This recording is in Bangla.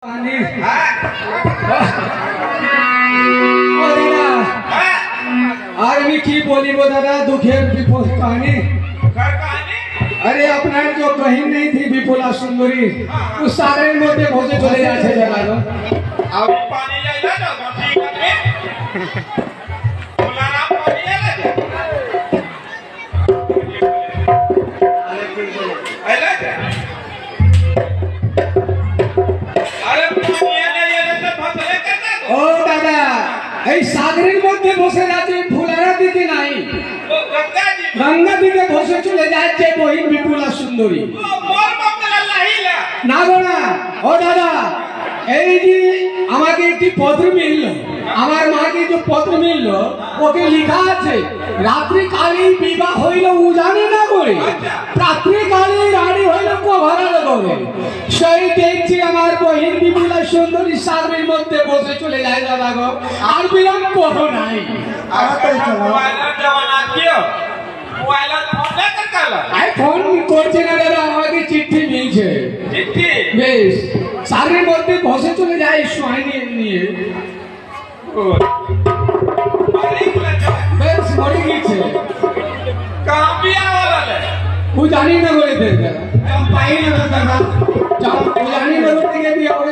আর আমি কি বলিব दादा दुखेर विपुल कहानी। अरे अपना जो कहीं नहीं थी विपुला सुंदरी उस सागर मध्य भोजे चले जाते जगह अब पानी जाइला ना ठीक है बोलाना पानी आला अरे पानी आला ये तो फसले करता ओ दादा এই সাগরের মধ্যে বসে আছে ফুলারা দিকে নাই वो गंगा जी গঙ্গা দিকে বসে চলে যাচ্ছে বহিন বিপুলা সুন্দরী। वो मोर मंगल लाहिला না গো না ও দাদা এই যে আমাকে একটি পত্র মিলল আমার মাকে যে পত্র মিলল ওকে লেখা আছে রাত্রি কালে বিবাহ হইল উজানে না করে রাত্রি কালে রানী হইল কোভারাল করে সেই দেখছি আমার বহিন বিপুলা সুন্দরী সাগরের মধ্যে বসে চলে যায় দাদা গো আর বিলম্ব নাই। मोबाइल जमाना कियो मोबाइल फोन लेकर काला আই ফোন করছে না দাদা আমাকে চিঠি মিলছে चिट्ठी বেশ সাগরের মধ্যে বসে চলে যায় সোহাই নিয়ে पानी बोला जा বেশ মরে গিয়েছে कहां पिया वाला ले वो जानी ना बोले थे चंपाई ना दादा चंपाई जानी ना बोलते के भी और